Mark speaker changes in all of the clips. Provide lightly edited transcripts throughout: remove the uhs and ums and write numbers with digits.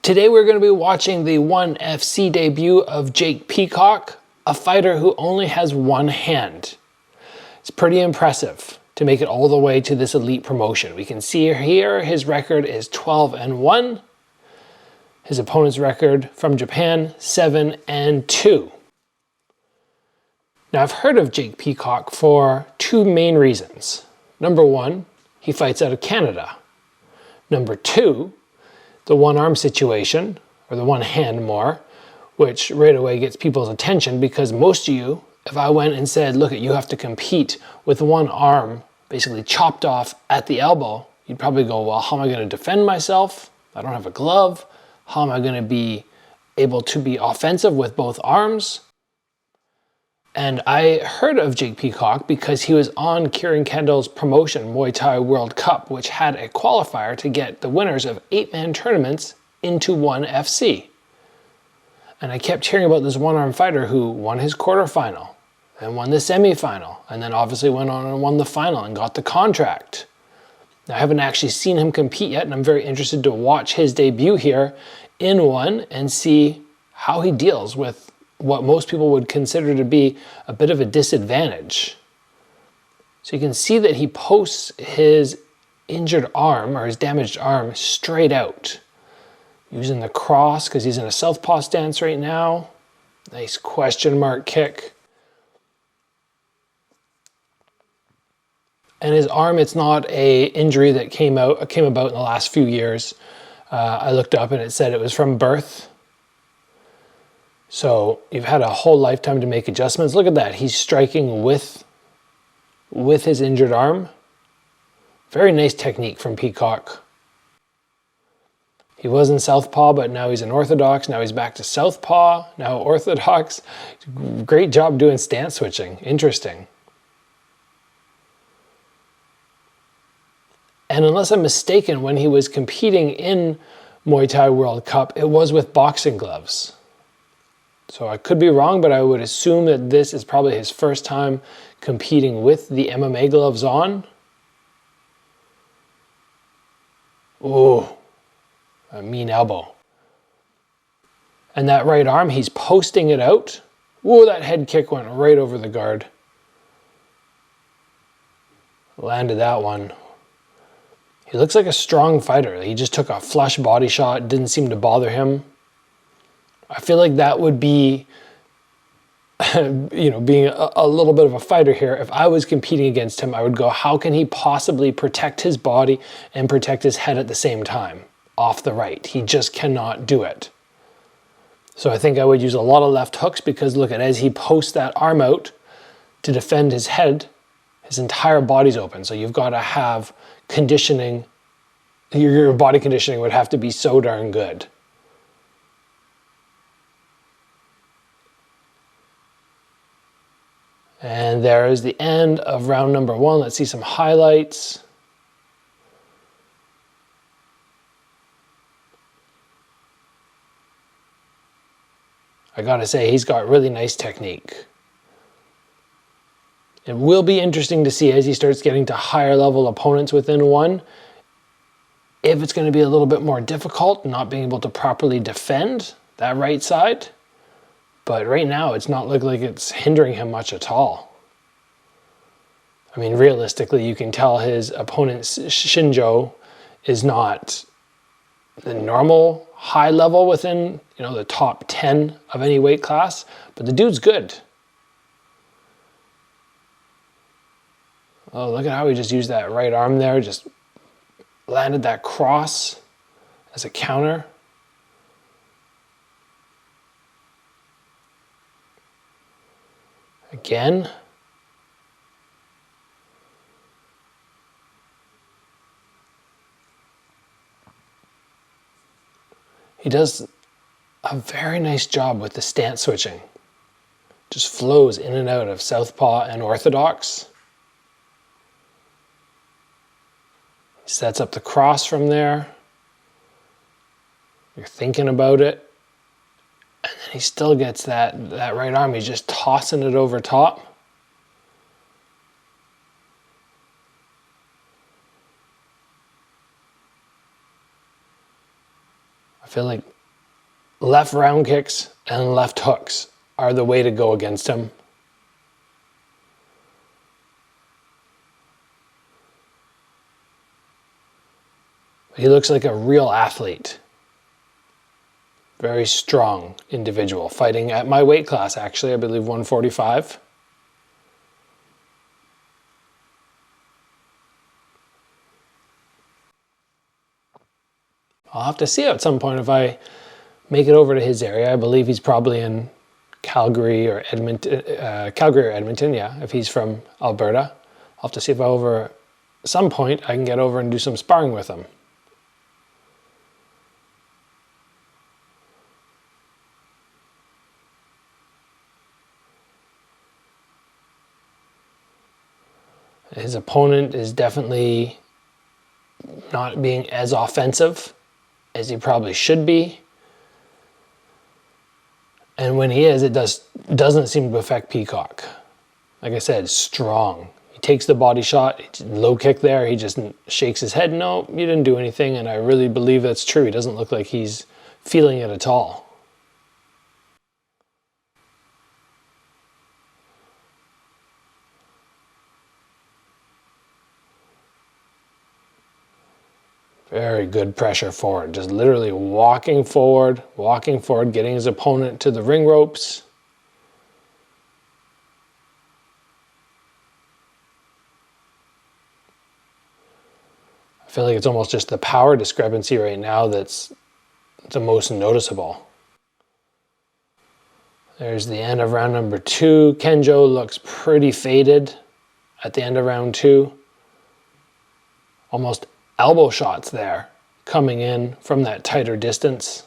Speaker 1: Today we're going to be watching the 1FC debut of Jake Peacock, a fighter who only has one hand. It's pretty impressive to make it all the way to this elite promotion. We can see here his record is 12-1. His opponent's record from Japan, 7-2. Now I've heard of Jake Peacock for two main reasons. Number one, he fights out of Canada. Number two, the one arm situation, or the one hand more, which right away gets people's attention because most of you, if I went and said, look, you have to compete with one arm basically chopped off at the elbow, you'd probably go, well, how am I going to defend myself? I don't have a glove. How am I going to be able to be offensive with both arms? And I heard of Jake Peacock because he was on Kieran Kendall's promotion, Muay Thai World Cup, which had a qualifier to get the winners of 8-man tournaments into 1FC. And I kept hearing about this one-arm fighter who won his quarterfinal and won the semifinal, and then obviously went on and won the final and got the contract. Now, I haven't actually seen him compete yet, and I'm very interested to watch his debut here in one and see how he deals with what most people would consider to be a bit of a disadvantage. So you can see that he posts his injured arm or his damaged arm straight out, using the cross because he's in a southpaw stance right now. Nice question mark kick. And his arm, it's not a injury that came about in the last few years. I looked up and it said it was from birth. So you've had a whole lifetime to make adjustments. Look at that. He's striking with his injured arm. Very nice technique from Peacock. He was in southpaw, but now he's in orthodox. Now he's back to southpaw, now orthodox. Great job doing stance switching. Interesting. And unless I'm mistaken, when he was competing in Muay Thai World Cup, it was with boxing gloves. So I could be wrong, but I would assume that this is probably his first time competing with the MMA gloves on. Ooh, a mean elbow. And that right arm, he's posting it out. Ooh, that head kick went right over the guard. Landed that one. He looks like a strong fighter. He just took a flush body shot, didn't seem to bother him. I feel like that would be, being a little bit of a fighter here. If I was competing against him, I would go, how can he possibly protect his body and protect his head at the same time? Off the right. He just cannot do it. So I think I would use a lot of left hooks because look at, as he posts that arm out to defend his head, his entire body's open. So you've got to have conditioning. Your body conditioning would have to be so darn good. And there is the end of round number one. Let's see some highlights. I gotta say, he's got really nice technique. It will be interesting to see as he starts getting to higher level opponents within one, if it's going to be a little bit more difficult not being able to properly defend that right side. But right now, it's not looking like it's hindering him much at all. I mean, realistically, you can tell his opponent, Shinjo, is not the normal high level within, the top 10 of any weight class, but the dude's good. Oh, look at how he just used that right arm there, just landed that cross as a counter. Again. He does a very nice job with the stance switching. Just flows in and out of southpaw and orthodox. Sets up the cross from there. You're thinking about it. And then he still gets that right arm. He's just tossing it over top. feel like left round kicks and left hooks are the way to go against him. He looks like a real athlete. Very strong individual, fighting at my weight class, actually, I believe 145. I'll have to see at some point if I make it over to his area. I believe he's probably in Calgary or Edmonton, yeah, if he's from Alberta. I'll have to see if at some point I can get over and do some sparring with him. His opponent is definitely not being as offensive as he probably should be. And when he is, it doesn't seem to affect Peacock. Like I said, strong. He takes the body shot, low kick there, he just shakes his head, no, you didn't do anything, and I really believe that's true. He doesn't look like he's feeling it at all. Very good pressure forward, just literally walking forward, getting his opponent to the ring ropes. I feel like it's almost just the power discrepancy right now that's the most noticeable. There's the end of round number 2. Kenjo looks pretty faded at the end of round 2. Almost elbow shots there coming in from that tighter distance.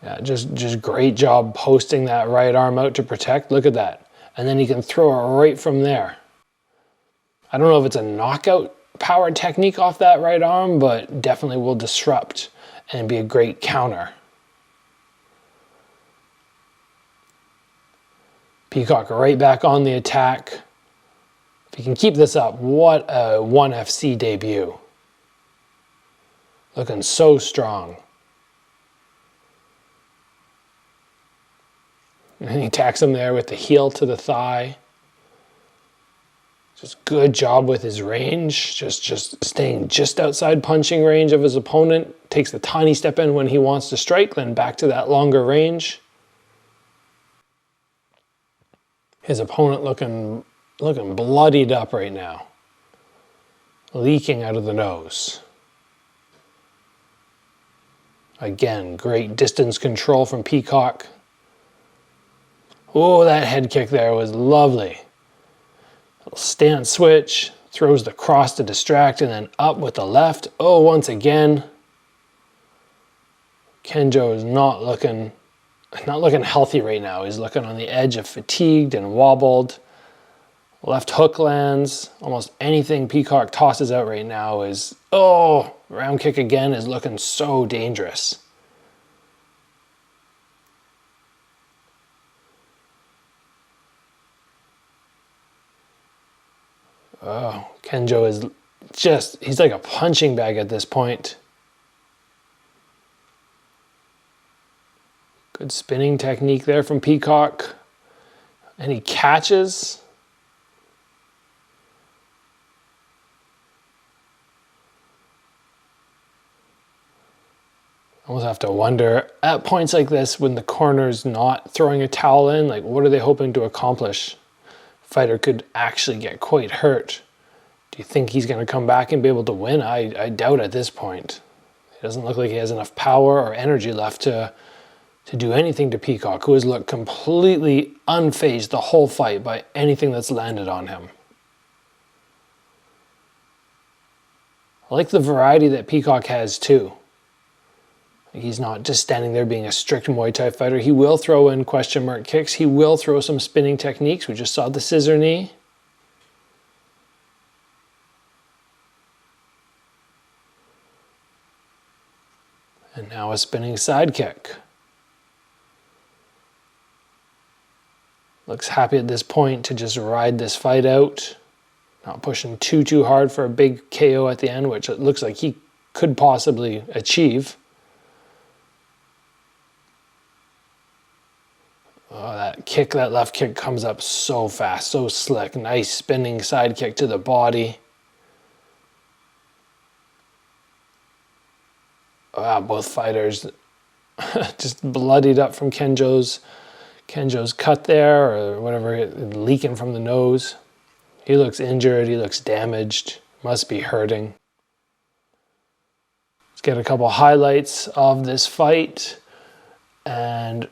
Speaker 1: Yeah, just great job posting that right arm out to protect. Look at that. And then he can throw it right from there. I don't know if it's a knockout power technique off that right arm, but definitely will disrupt and be a great counter. Peacock right back on the attack. If you can keep this up, what a 1FC debut. Looking so strong. And he tacks him there with the heel to the thigh. Just good job with his range. Just staying just outside punching range of his opponent. Takes a tiny step in when he wants to strike, then back to that longer range. His opponent looking bloodied up right now. Leaking out of the nose. Again, great distance control from Peacock. Oh, that head kick there was lovely. Little stance switch, throws the cross to distract, and then up with the left. Oh, once again. Kenjo is not looking healthy right now. He's looking on the edge of fatigued and wobbled. Left hook lands. Almost anything Peacock tosses out right now is, oh, round kick again is looking so dangerous. Oh, Kenjo is he's like a punching bag at this point. Good spinning technique there from Peacock. And he catches. Almost have to wonder, at points like this, when the corner's not throwing a towel in, like what are they hoping to accomplish? Fighter could actually get quite hurt. Do you think he's going to come back and be able to win? I doubt at this point. It doesn't look like he has enough power or energy left to do anything to Peacock, who has looked completely unfazed the whole fight by anything that's landed on him. I like the variety that Peacock has too. He's not just standing there being a strict Muay Thai fighter. He will throw in question mark kicks. He will throw some spinning techniques. We just saw the scissor knee. And now a spinning side kick. Looks happy at this point to just ride this fight out. Not pushing too hard for a big KO at the end, which it looks like he could possibly achieve. Oh, that left kick comes up so fast, so slick. Nice spinning side kick to the body. Wow, both fighters just bloodied up from Kenjo's cut there, or whatever, leaking from the nose. He looks injured, he looks damaged, must be hurting. Let's get a couple highlights of this fight and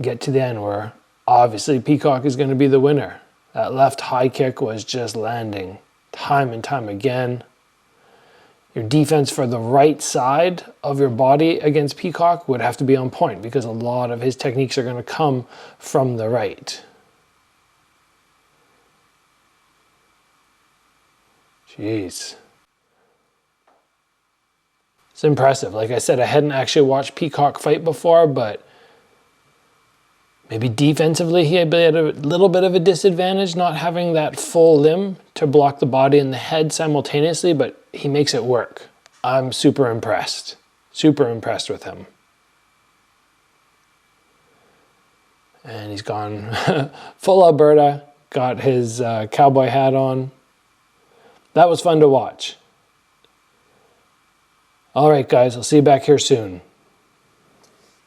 Speaker 1: get to the end, where obviously Peacock is going to be the winner. That left high kick was just landing time and time again. Your defense for the right side of your body against Peacock would have to be on point, because a lot of his techniques are going to come from the right. Jeez. It's impressive. Like I said, I hadn't actually watched Peacock fight before, but maybe defensively he had a little bit of a disadvantage not having that full limb to block the body and the head simultaneously, but he makes it work. I'm super impressed. Super impressed with him. And he's gone full Alberta, got his cowboy hat on. That was fun to watch. All right, guys, I'll see you back here soon.